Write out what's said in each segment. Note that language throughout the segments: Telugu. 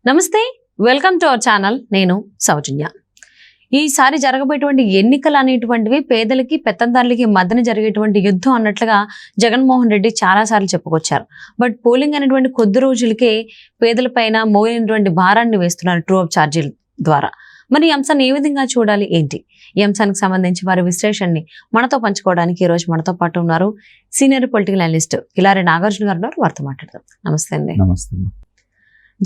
నమస్తే, వెల్కమ్ టు అవర్ ఛానల్. నేను సౌజన్య. ఈసారి జరగబోయేటువంటి ఎన్నికలు అనేటువంటివి పేదలకి పెత్తందారులకి మధ్యన జరిగేటువంటి యుద్ధం అన్నట్లుగా జగన్మోహన్ రెడ్డి చాలాసార్లు చెప్పుకొచ్చారు. బట్ పోలింగ్ అనేటువంటి కొద్ది రోజులకే పేదలపైన మోయినటువంటి భారాన్ని వేస్తున్నారు ట్రూ అప్ ఛార్జీల ద్వారా. మరి ఈ అంశాన్ని ఏ విధంగా చూడాలి ఏంటి? ఈ అంశానికి సంబంధించి వారి విశ్లేషణని మనతో పంచుకోవడానికి ఈరోజు మనతో పాటు ఉన్నారు senior political analyst Kilari Nagarjuna గారు ఉన్నారు. వారితో మాట్లాడదాం. నమస్తే అండి. నమస్తే.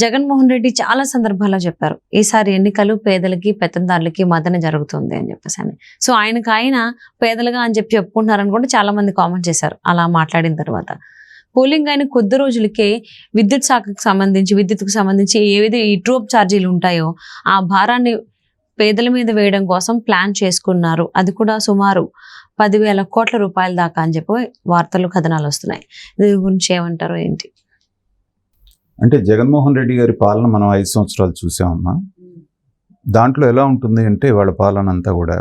జగన్మోహన్ రెడ్డి చాలా సందర్భాల్లో చెప్పారు, ఈసారి ఎన్నికలు పేదలకి పెత్తందారులకి మద్దన జరుగుతుంది అని చెప్పేసి అని. సో ఆయన పేదలుగా అని చెప్పి చెప్పుకుంటున్నారని కూడా చాలా మంది కామెంట్ చేశారు. అలా మాట్లాడిన తర్వాత పోలింగ్ అయిన కొద్ది రోజులకే విద్యుత్ శాఖకు సంబంధించి విద్యుత్కు సంబంధించి ఏవైతే ఈ ట్రూ అప్ ఛార్జీలు ఉంటాయో ఆ భారాన్ని పేదల మీద వేయడం కోసం ప్లాన్ చేసుకున్నారు. అది కూడా సుమారు 10,000 కోట్ల రూపాయల దాకా అని చెప్పి వార్తలు కథనాలు వస్తున్నాయి. దీని గురించి ఏమంటారు ఏంటి? అంటే జగన్మోహన్ రెడ్డి గారి పాలన మనం 5 సంవత్సరాలు చూసామమ్మా. దాంట్లో ఎలా ఉంటుంది అంటే వాళ్ళ పాలన అంతా కూడా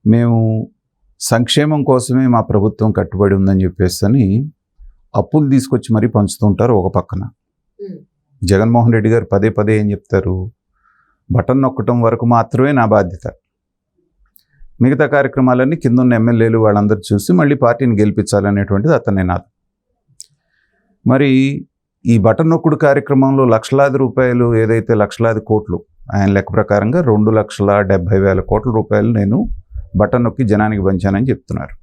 మేము సంక్షేమం కోసమే మా ప్రభుత్వం కట్టుబడి ఉందని చెప్పేసి అని అప్పులు తీసుకొచ్చి మరీ పంచుతుంటారు. ఒక పక్కన జగన్మోహన్ రెడ్డి గారు పదే పదే ఏం చెప్తారు, బటన్ నొక్కటం వరకు మాత్రమే నా బాధ్యత, మిగతా కార్యక్రమాలన్నీ కింద ఉన్న ఎమ్మెల్యేలు వాళ్ళందరూ చూసి మళ్ళీ పార్టీని గెలిపించాలనేటువంటిది అతని నినాదం. మరి ఈ బటన్ నొక్కుడు కార్యక్రమంలో లక్షలాది రూపాయలు, ఏదైతే లక్షలాది కోట్లు ఆయన లెక్క ప్రకారంగా 2,70,000 కోట్ల రూపాయలు నేను బటన్ నొక్కి జనానికి పంచానని చెప్తున్నారు.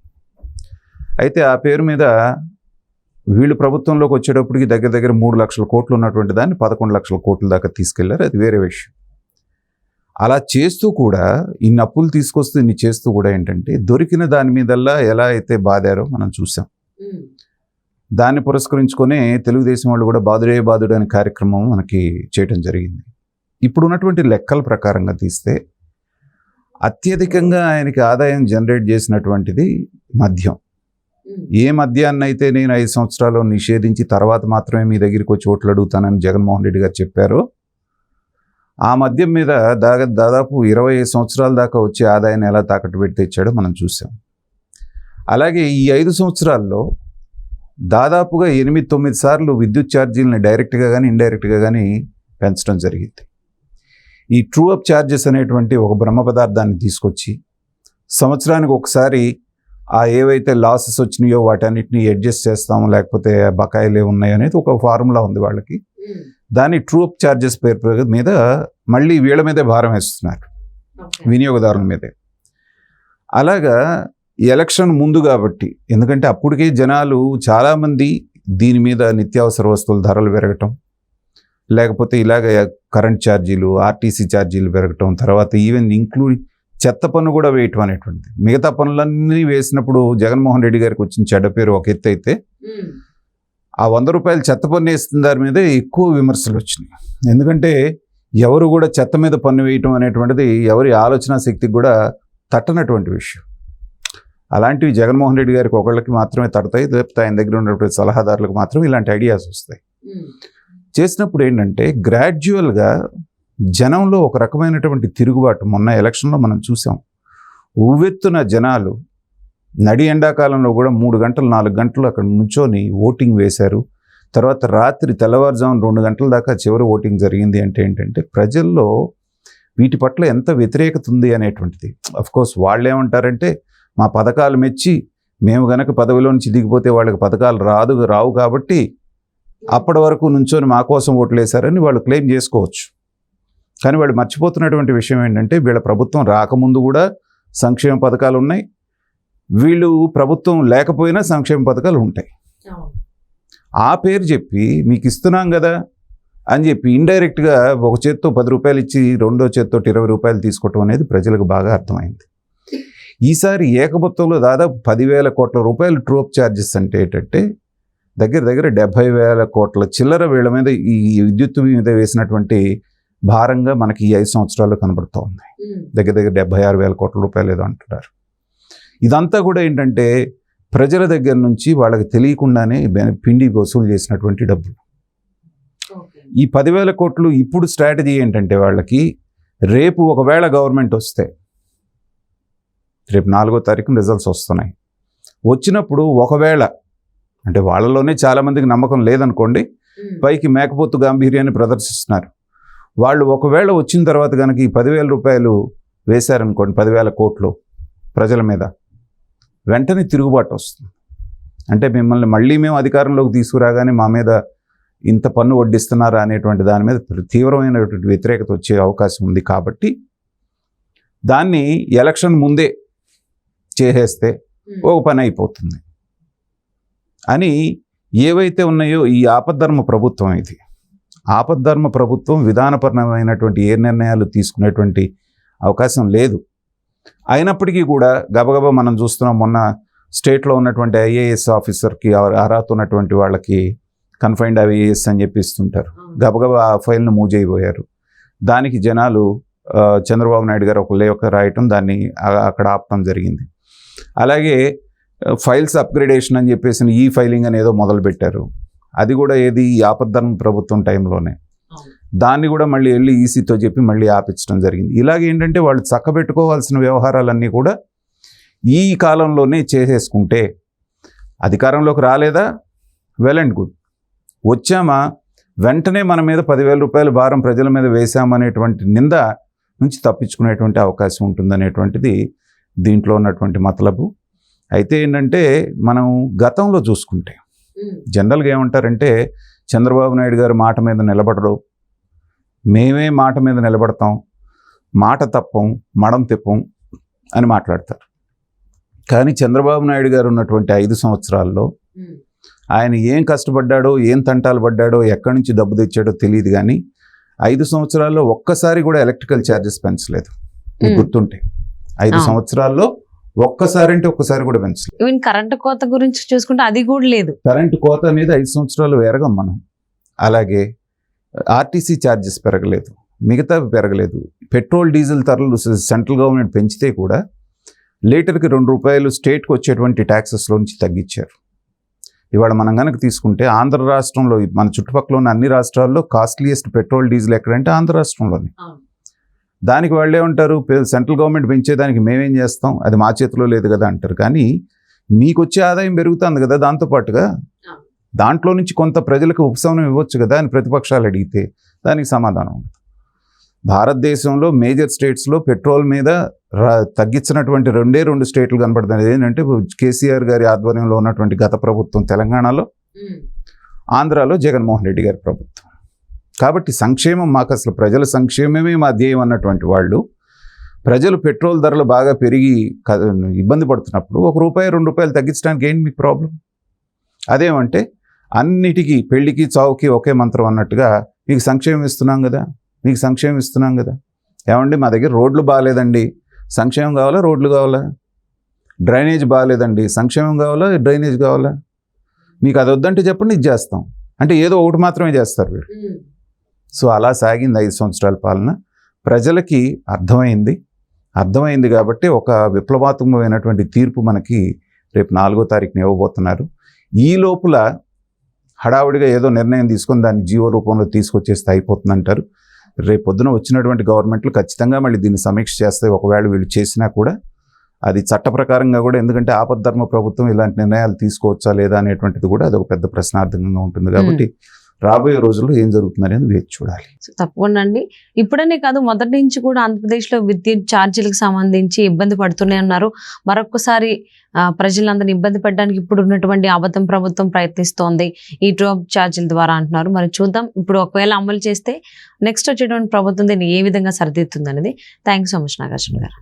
అయితే ఆ పేరు మీద వీళ్ళు ప్రభుత్వంలోకి వచ్చేటప్పటికి దగ్గర దగ్గర 3 లక్షల కోట్లు ఉన్నటువంటి దాన్ని 11 లక్షల కోట్ల దాకా తీసుకెళ్లారు. అది వేరే విషయం. అలా చేస్తూ కూడా ఇన్ని అప్పులు తీసుకొస్తూ ఇన్ని చేస్తూ కూడా ఏంటంటే దొరికిన దాని మీదల్లా ఎలా అయితే బాధారో మనం చూసాం. దాన్ని పురస్కరించుకొని తెలుగుదేశం వాళ్ళు కూడా బాదుడే బాదుడు అనే కార్యక్రమం మనకి చేయటం జరిగింది. ఇప్పుడు ఉన్నటువంటి లెక్కల ప్రకారంగా తీస్తే అత్యధికంగా ఆయనకి ఆదాయం జనరేట్ చేసినటువంటిది మద్యం. ఏ మద్యాన్ని అయితే నేను 5 సంవత్సరాలు నిషేధించి తర్వాత మాత్రమే మీ దగ్గరికి వచ్చి ఓట్లు అడుగుతానని జగన్మోహన్ రెడ్డి గారు చెప్పారో ఆ మద్యం మీద దాదాపు 25 సంవత్సరాల దాకా వచ్చే ఆదాయాన్ని ఎలా తాకట్టు పెట్టి తెచ్చాడో మనం చూసాం. అలాగే ఈ 5 సంవత్సరాల్లో దాదాపుగా 8-9 సార్లు విద్యుత్ ఛార్జీలని డైరెక్ట్గా కానీ ఇండైరెక్ట్గా కానీ పెంచడం జరిగింది. ఈ ట్రూ అప్ ఛార్జెస్ అనేటువంటి ఒక బ్రహ్మ పదార్థాన్ని తీసుకొచ్చి సంవత్సరానికి ఒకసారి ఆ ఏవైతే లాసెస్ వచ్చినాయో వాటన్నిటిని అడ్జస్ట్ చేస్తాము, లేకపోతే బకాయిలే ఉన్నాయి అనేది ఒక ఫార్ములా ఉంది వాళ్ళకి. దాన్ని ట్రూ అప్ ఛార్జెస్ పేరు మీద మళ్ళీ వీళ్ళ మీదే భారం వేస్తున్నారు, వినియోగదారుల మీదే. అలాగా ఎలక్షన్ ముందు కాబట్టి, ఎందుకంటే అప్పటికే జనాలు చాలామంది దీని మీద నిత్యావసర వస్తువుల ధరలు పెరగటం, లేకపోతే ఇలాగ కరెంట్ ఛార్జీలు, ఆర్టీసీ ఛార్జీలు పెరగటం, తర్వాత ఈవెన్ ఇంక్లూడింగ్ చెత్త పన్ను కూడా వేయటం అనేటువంటిది. మిగతా పనులన్నీ వేసినప్పుడు జగన్మోహన్ రెడ్డి గారికి వచ్చిన చెడ్డ పేరు ఒక ఎత్తు అయితే, ఆ 100 రూపాయలు చెత్త పన్ను వేస్తున్న దాని మీద ఎక్కువ విమర్శలు వచ్చినాయి. ఎందుకంటే ఎవరు కూడా చెత్త మీద పన్ను వేయటం అనేటువంటిది ఎవరి ఆలోచన శక్తికి కూడా తట్టనటువంటి విషయం. అలాంటివి జగన్మోహన్ రెడ్డి గారికి ఒకళ్ళకి మాత్రమే తడతాయి, లేకపోతే ఆయన దగ్గర ఉన్నటువంటి సలహాదారులకు మాత్రమే ఇలాంటి ఐడియాస్ వస్తాయి. చేసినప్పుడు ఏంటంటే గ్రాడ్యువల్గా జనంలో ఒక రకమైనటువంటి తిరుగుబాటు మొన్న ఎలక్షన్లో మనం చూసాం. ఉవ్వెత్తున జనాలు నడి ఎండాకాలంలో కూడా 3 గంటలు 4 గంటలు అక్కడ నుంచొని ఓటింగ్ వేశారు. తర్వాత రాత్రి తెల్లవారుజామున 2 గంటల దాకా చివరి ఓటింగ్ జరిగింది. అంటే ఏంటంటే ప్రజల్లో వీటి పట్ల ఎంత వ్యతిరేకత ఉంది అనేటువంటిది. అఫ్కోర్స్ వాళ్ళు ఏమంటారంటే మా పథకాలు మెచ్చి మేము గనక పదవిలో నుంచి దిగిపోతే వాళ్ళకి పథకాలు రావు కాబట్టి అప్పటి వరకు నుంచొని మా కోసం ఓట్లు వేశారని వాళ్ళు క్లెయిమ్ చేసుకోవచ్చు. కానీ వాళ్ళు మర్చిపోతున్నటువంటి విషయం ఏంటంటే వీళ్ళ ప్రభుత్వం రాకముందు కూడా సంక్షేమ పథకాలు ఉన్నాయి, వీళ్ళు ప్రభుత్వం లేకపోయినా సంక్షేమ పథకాలు ఉంటాయి. ఆ పేరు చెప్పి మీకు ఇస్తున్నాం కదా అని చెప్పి ఇండైరెక్ట్గా ఒక చేత్తో 10 రూపాయలు ఇచ్చి రెండో చేత్తో 20 రూపాయలు తీసుకోవటం అనేది ప్రజలకు బాగా అర్థమైంది. ఈసారి ఏకమొత్తంలో దాదాపు 10,000 కోట్ల రూపాయలు ట్రూ అప్ ఛార్జెస్ అంటే ఏంటంటే దగ్గర దగ్గర 70,000 కోట్ల చిల్లర వీళ్ళ మీద ఈ విద్యుత్ మీద వేసినటువంటి భారంగా మనకి ఈ 5 సంవత్సరాల్లో కనబడుతూ ఉంది. దగ్గర దగ్గర 76,000 కోట్ల రూపాయలు ఏదో అంటున్నారు. ఇదంతా కూడా ఏంటంటే ప్రజల దగ్గర నుంచి వాళ్ళకి తెలియకుండానే పిండి వసూలు చేసినటువంటి డబ్బులు. ఈ 10,000 కోట్లు ఇప్పుడు స్ట్రాటజీ ఏంటంటే వాళ్ళకి రేపు ఒకవేళ గవర్నమెంట్ వస్తే, రేపు 4వ తారీఖున రిజల్ట్స్ వస్తున్నాయి, వచ్చినప్పుడు ఒకవేళ అంటే వాళ్ళలోనే చాలామందికి నమ్మకం లేదనుకోండి, పైకి మేకపోతు గాంభీర్యాన్ని ప్రదర్శిస్తున్నారు. వాళ్ళు ఒకవేళ వచ్చిన తర్వాత కనుక ఈ 10,000 రూపాయలు వేశారనుకోండి, 10,000 కోట్లు ప్రజల మీద, వెంటనే తిరుగుబాటు వస్తుంది. అంటే మిమ్మల్ని మళ్ళీ మేము అధికారంలోకి తీసుకురాగానే మా మీద ఇంత పన్ను వడ్డిస్తున్నారా అనేటువంటి దాని మీద తీవ్రమైనటువంటి వ్యతిరేకత వచ్చే అవకాశం ఉంది. కాబట్టి దాన్ని ఎలక్షన్ ముందే చేసేస్తే ఒక పని అయిపోతుంది అని ఏవైతే ఉన్నాయో, ఈ ఆపద్ధర్మ ప్రభుత్వం, ఇది ఆపద్ధర్మ ప్రభుత్వం విధానపరమైనటువంటి ఏ నిర్ణయాలు తీసుకునేటువంటి అవకాశం లేదు. అయినప్పటికీ కూడా గబగబా మనం చూస్తున్నాం, మొన్న స్టేట్లో ఉన్నటువంటి ఐఏఎస్ ఆఫీసర్కి అర్హత ఉన్నటువంటి వాళ్ళకి కన్ఫైన్డ్ ఐఏఎస్ అని చెప్పి ఇస్తుంటారు. గబగబా ఆ ఫైల్ను మూవ్ చేయబోయారు. దానికి జనాలు చంద్రబాబు నాయుడు గారు ఒక లేఖ రాయటం, దాన్ని అక్కడ ఆపటం జరిగింది. అలాగే ఫైల్స్ అప్గ్రేడేషన్ అని చెప్పేసి ఈ ఫైలింగ్ అని ఏదో మొదలుపెట్టారు. అది కూడా ఏది ఈ ఆపద్ధర్మ ప్రభుత్వం టైంలోనే. దాన్ని కూడా మళ్ళీ వెళ్ళి ఈసీతో చెప్పి మళ్ళీ ఆపించడం జరిగింది. ఇలాగేంటంటే వాళ్ళు చక్కబెట్టుకోవాల్సిన వ్యవహారాలన్నీ కూడా ఈ కాలంలోనే చేసేసుకుంటే, అధికారంలోకి రాలేదా, వెల్ అండ్ గుడ్, వచ్చామా వెంటనే మన మీద 10,000 రూపాయల భారం ప్రజల మీద వేసామనేటువంటి నింద నుంచి తప్పించుకునేటువంటి అవకాశం ఉంటుందనేటువంటిది దీంట్లో ఉన్నటువంటి మతలబు. అయితే ఏంటంటే, మనం గతంలో చూసుకుంటే జనరల్గా ఏమంటారంటే, చంద్రబాబు నాయుడు గారు మాట మీద నిలబడరు, మేమే మాట మీద నిలబడతాం, మాట తప్పం మడం తిప్పం అని మాట్లాడతారు. కానీ చంద్రబాబు నాయుడు గారు ఉన్నటువంటి 5 సంవత్సరాల్లో ఆయన ఏం కష్టపడ్డాడో, ఏం తంటాలు పడ్డాడో, ఎక్కడి నుంచి డబ్బు తెచ్చాడో తెలియదు. కానీ 5 సంవత్సరాల్లో ఒక్కసారి కూడా ఎలక్ట్రికల్ ఛార్జెస్ పెంచలేదు. మీకు గుర్తుంటే 5 సంవత్సరాల్లో ఒక్కసారి కూడా పెంచలేదు. ఈవెన్ కరెంటు కోత గురించి చూసుకుంటే అది కూడా లేదు. కరెంటు కోత అనేది 5 సంవత్సరాలు ఎరగం మనం. అలాగే ఆర్టీసీ ఛార్జెస్ పెరగలేదు, మిగతావి పెరగలేదు. పెట్రోల్ డీజిల్ ధరలు సెంట్రల్ గవర్నమెంట్ పెంచితే కూడా లీటర్కి 2 రూపాయలు స్టేట్కి వచ్చేటువంటి ట్యాక్సెస్లో నుంచి తగ్గించారు. ఇవాళ మనం కనుక తీసుకుంటే ఆంధ్ర రాష్ట్రంలో, మన చుట్టుపక్కల ఉన్న అన్ని రాష్ట్రాల్లో కాస్ట్లీయెస్ట్ పెట్రోల్ డీజిల్ ఎక్కడంటే ఆంధ్ర రాష్ట్రంలోనే. దానికి వాళ్ళే ఉంటారు, సెంట్రల్ గవర్నమెంట్ పెంచేదానికి మేమేం చేస్తాం, అది మా చేతిలో లేదు కదా అంటారు. కానీ మీకు వచ్చే ఆదాయం పెరుగుతుంది కదా, దాంతోపాటుగా దాంట్లో నుంచి కొంత ప్రజలకు ఉపశమనం ఇవ్వచ్చు కదా అని ప్రతిపక్షాలు అడిగితే దానికి సమాధానం ఉండదు. భారతదేశంలో మేజర్ స్టేట్స్లో పెట్రోల్ మీద తగ్గించినటువంటి 2 స్టేట్లు కనపడుతుంది. ఏంటంటే కేసీఆర్ గారి ఆధ్వర్యంలో ఉన్నటువంటి గత ప్రభుత్వం తెలంగాణలో, ఆంధ్రాలో జగన్మోహన్ రెడ్డి గారి ప్రభుత్వం. కాబట్టి సంక్షేమం, మాకు అసలు ప్రజల సంక్షేమమే మా ధ్యేయం అన్నటువంటి వాళ్ళు, ప్రజలు పెట్రోల్ ధరలు బాగా పెరిగి ఇబ్బంది పడుతున్నప్పుడు 1 రూపాయి 2 రూపాయలు తగ్గించడానికి ఏంటి మీకు ప్రాబ్లం? అదేమంటే అన్నిటికీ, పెళ్లికి చావుకి ఒకే మంత్రం అన్నట్టుగా మీకు సంక్షేమం ఇస్తున్నాం కదా, మీకు సంక్షేమం ఇస్తున్నాం కదా. ఏమండి, మా దగ్గర రోడ్లు బాగాలేదండి, సంక్షేమం కావాలా రోడ్లు కావాలా? డ్రైనేజ్ బాగాలేదండి, సంక్షేమం కావాలా డ్రైనేజ్ కావాలా? మీకు అది వద్దంటే చెప్పండి, ఇది చేస్తాం అంటే ఏదో ఒకటి మాత్రమే చేస్తారు వీళ్ళు. సో అలా సాగింది 5 సంవత్సరాల పాలన. ప్రజలకి అర్థమైంది కాబట్టి ఒక విప్లవాత్మకమైనటువంటి తీర్పు మనకి రేపు 4వ తారీఖున ఇవ్వబోతున్నారు. ఈ లోపల హడావుడిగా ఏదో నిర్ణయం తీసుకొని దాన్ని జీవో రూపంలో తీసుకొచ్చేస్తే అయిపోతుందంటారు. రేపు పొద్దున వచ్చినటువంటి గవర్నమెంట్లు ఖచ్చితంగా మళ్ళీ దీన్ని సమీక్ష చేస్తాయి. ఒకవేళ వీళ్ళు చేసినా కూడా అది చట్ట ప్రకారంగా కూడా, ఎందుకంటే ఆపద్ధర్మ ప్రభుత్వం ఇలాంటి నిర్ణయాలు తీసుకోవచ్చా లేదా అనేటువంటిది కూడా అదొక పెద్ద ప్రశ్నార్థకంగా ఉంటుంది. కాబట్టి రాబోయే రోజుల్లో ఏం జరుగుతుంది అనేది వేచి చూడాలి. తప్పకుండా అండి. ఇప్పుడనే కాదు, మొదటి నుంచి కూడా ఆంధ్రప్రదేశ్లో విద్యుత్ ఛార్జీలకు సంబంధించి ఇబ్బంది పడుతూనే ఉన్నారు. మరొకసారి ప్రజలందరినీ ఇబ్బంది పెట్టడానికి ఇప్పుడు ఉన్నటువంటి అబద్ధం ప్రభుత్వం ప్రయత్నిస్తోంది ఈ డ్రాప్ ఛార్జీల ద్వారా అంటున్నారు. మరి చూద్దాం, ఇప్పుడు ఒకవేళ అమలు చేస్తే నెక్స్ట్ వచ్చేటువంటి ప్రభుత్వం దీన్ని ఏ విధంగా సరిదిద్దుతుంది అనేది. Thank you so much Nagarjuna గారు.